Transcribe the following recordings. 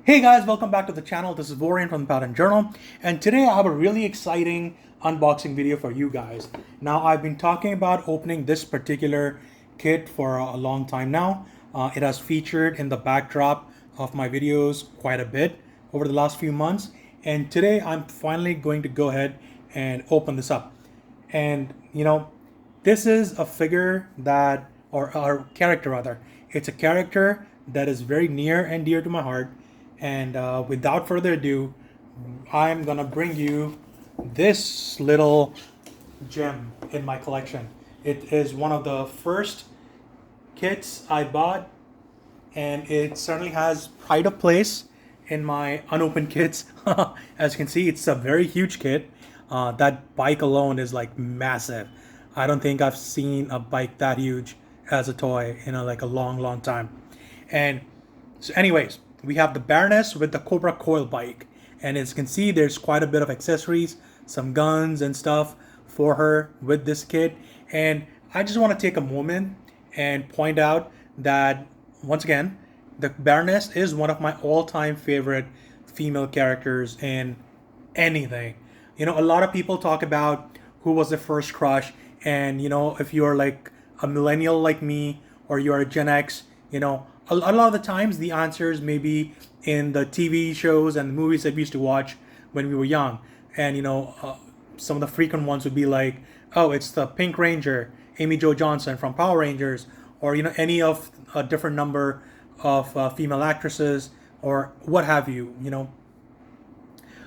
Hey guys, welcome back to the channel. This is Vorian from the Pattern Journal, and today I have a really exciting unboxing video for you guys. Now, I've been talking about opening this particular kit for a long time now. It has featured in the backdrop of my videos quite a bit over the last few months, and today I'm finally going to go ahead and open this up. And this is a figure that, or character rather, it's a character that is very near and dear to my heart. And without further ado, I'm gonna bring you this little gem in my collection. It is one of the first kits I bought, and it certainly has pride of place in my unopened kits. As you can see, it's a very huge kit. That bike alone is like massive. I don't think I've seen a bike that huge as a toy in like a long time. And so anyways, we have the Baroness with the COBRA coil bike, and as you can see, there's quite a bit of accessories, some guns and stuff for her with this kit. And I just want to take a moment and point out that once again, the Baroness is one of my all-time favorite female characters in anything. A lot of people talk about who was their first crush, and if you're like a millennial like me, or you're a Gen X, a lot of the times the answers may be in the TV shows and the movies that we used to watch when we were young. And some of the frequent ones would be like, oh, it's the Pink Ranger, Amy Jo Johnson from Power Rangers, or any of a different number of female actresses, or what have you.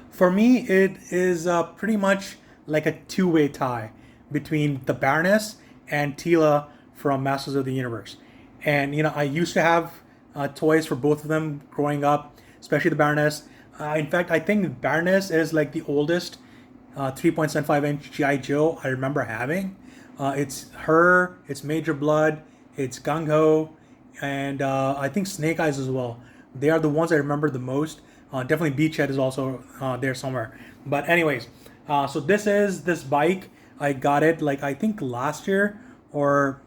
For me, it is pretty much like a two-way tie between the Baroness and Teela from Masters of the Universe. And I used to have toys for both of them growing up, especially the Baroness. In fact, I think Baroness is like the oldest 3.75-inch G.I. Joe I remember having. It's her, it's Major Blood, it's Gung Ho, and I think Snake Eyes as well. They are the ones I remember the most. Definitely Beachhead is also there somewhere. But anyways, so this is this bike. I got it like I think last year, or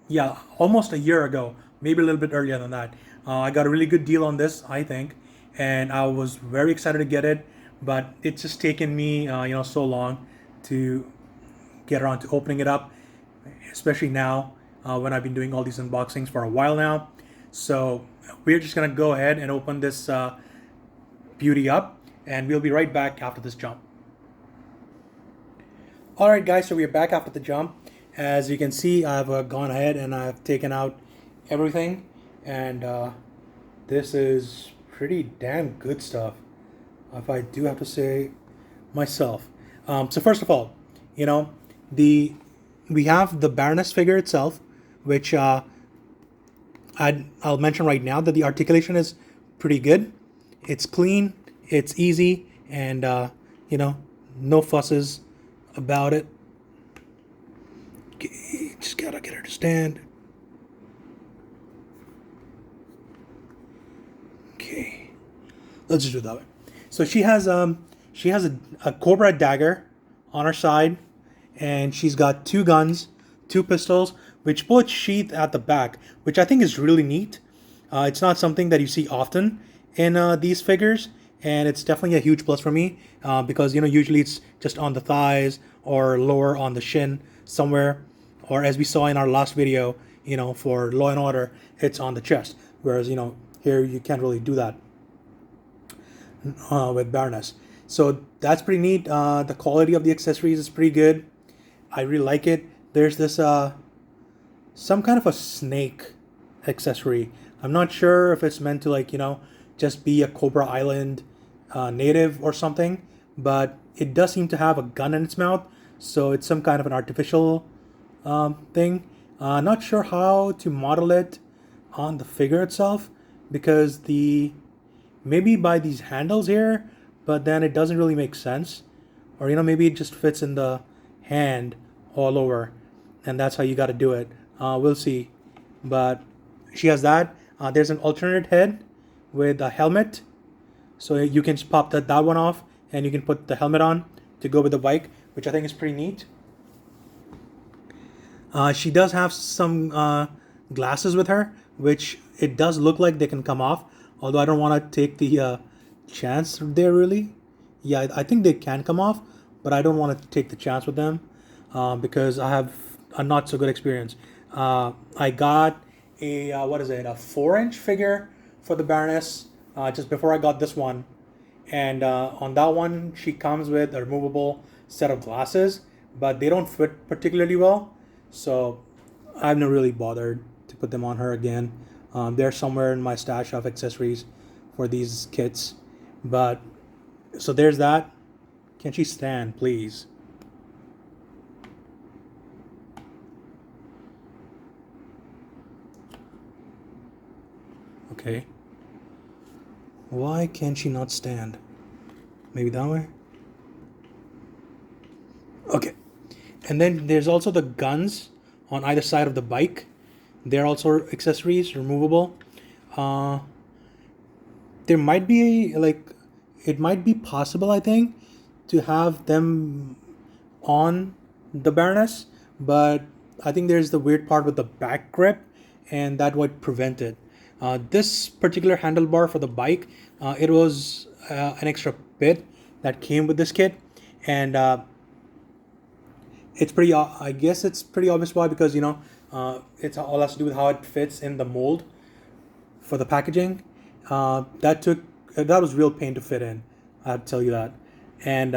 yeah, almost a year ago, maybe a little bit earlier than that. I got a really good deal on this, I think, and I was very excited to get it, but it's just taken me, so long to get around to opening it up, especially now when I've been doing all these unboxings for a while now. So we're just gonna go ahead and open this beauty up, and we'll be right back after this jump. All right, guys, so we're back after the jump. As you can see, I've gone ahead and I've taken out everything, and this is pretty damn good stuff, if I do have to say myself. So first of all, we have the Baroness figure itself, which I'll mention right now that the articulation is pretty good. It's clean, it's easy, and no fusses about it. Okay, just gotta get her to stand. Okay, let's just do it that way. So she has a Cobra dagger on her side, and she's got two guns, two pistols, which both sheath at the back, which I think is really neat. It's not something that you see often in these figures, and it's definitely a huge plus for me because usually it's just on the thighs or lower on the shin somewhere, or as we saw in our last video, for Law and Order, it's on the chest, whereas here you can't really do that with Baroness. So that's pretty neat. The quality of the accessories is pretty good. I really like it. There's this some kind of a snake accessory. I'm not sure if it's meant to just be a COBRA Island native or something, but it does seem to have a gun in its mouth, so it's some kind of an artificial thing. Not sure how to model it on the figure itself, because maybe by these handles here, but then it doesn't really make sense, or maybe it just fits in the hand all over, and that's how you got to do it. We'll see. But she has that. There's an alternate head with a helmet, so you can just pop that one off, and you can put the helmet on to go with the bike, which I think is pretty neat. She does have some glasses with her, which it does look like they can come off. Although I don't want to take the chance there really. Yeah, I think they can come off, but I don't want to take the chance with them because I have a not so good experience. I got a what is it, a 4-inch figure for the Baroness just before I got this one, and on that one she comes with a removable set of glasses, but they don't fit particularly well, so I've not really bothered to put them on her again. They're somewhere in my stash of accessories for these kits, but so there's that. Can she stand, please? Okay. Why can she not stand? Maybe that way? Okay. And then there's also the guns on either side of the bike. They're also accessories, removable. Uh, there might be like, it might be possible, I think, to have them on the Baroness, but I think there's the weird part with the back grip, and that would prevent it. This particular handlebar for the bike, it was an extra bit that came with this kit, and it's pretty. I guess it's pretty obvious why, because it's all has to do with how it fits in the mold for the packaging. That was real pain to fit in. I have to tell you that. And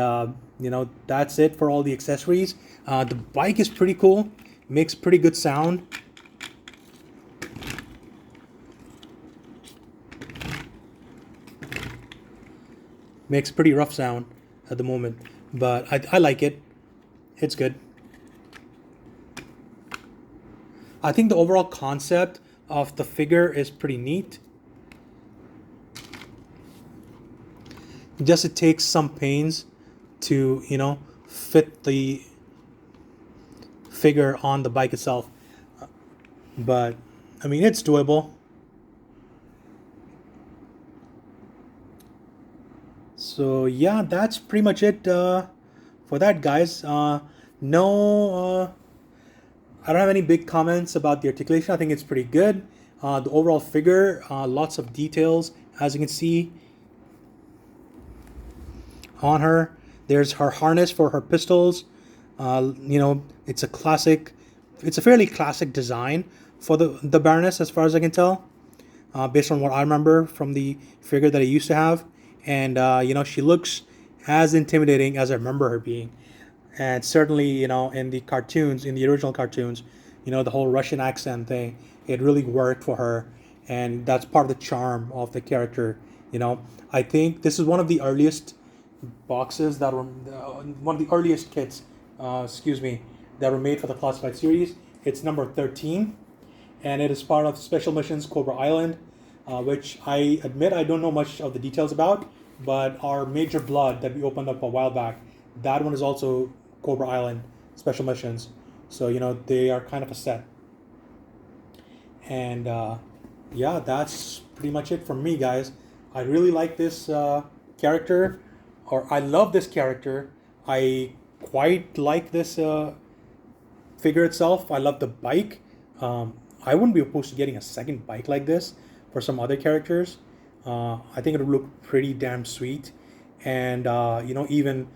that's it for all the accessories. The bike is pretty cool. Makes pretty good sound. Makes pretty rough sound at the moment, but I like it. It's good. I think the overall concept of the figure is pretty neat. Just it takes some pains to fit the figure on the bike itself, but I mean it's doable. So yeah, that's pretty much it for that, guys. No, I don't have any big comments about the articulation. I think it's pretty good. The overall figure, lots of details, as you can see on her. There's her harness for her pistols. It's a classic. It's a fairly classic design for the Baroness, as far as I can tell, based on what I remember from the figure that I used to have. And she looks as intimidating as I remember her being. And certainly, in the cartoons, in the original cartoons, the whole Russian accent thing, it really worked for her, and that's part of the charm of the character. I think this is one of the earliest boxes that were one of the earliest kits, that were made for the Classified series. It's number 13, and it is part of Special Missions COBRA Island, which I admit I don't know much of the details about, but our Major Blood that we opened up a while back, that one is also COBRA Island Special Missions. So, they are kind of a set. And yeah, that's pretty much it from me, guys. I really like this character, or I love this character. I quite like this figure itself. I love the bike. I wouldn't be opposed to getting a second bike like this for some other characters. I think it would look pretty damn sweet. And, even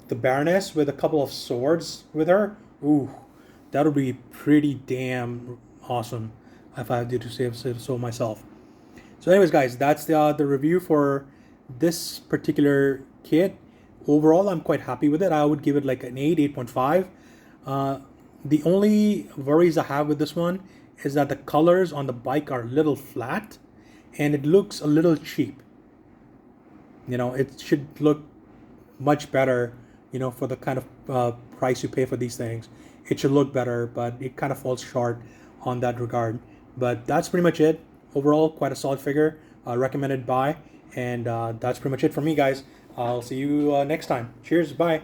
the Baroness with a couple of swords with her. Ooh, that would be pretty damn awesome if I had to say so myself. So anyways, guys, that's the review for this particular kit. Overall, I'm quite happy with it. I would give it like an 8.5. The only worries I have with this one is that the colors on the bike are a little flat and it looks a little cheap. It should look much better, for the kind of price you pay for these things. It should look better, but it kind of falls short on that regard. But that's pretty much it. Overall, quite a solid figure. Recommended buy. And that's pretty much it for me, guys. I'll see you next time. Cheers. Bye.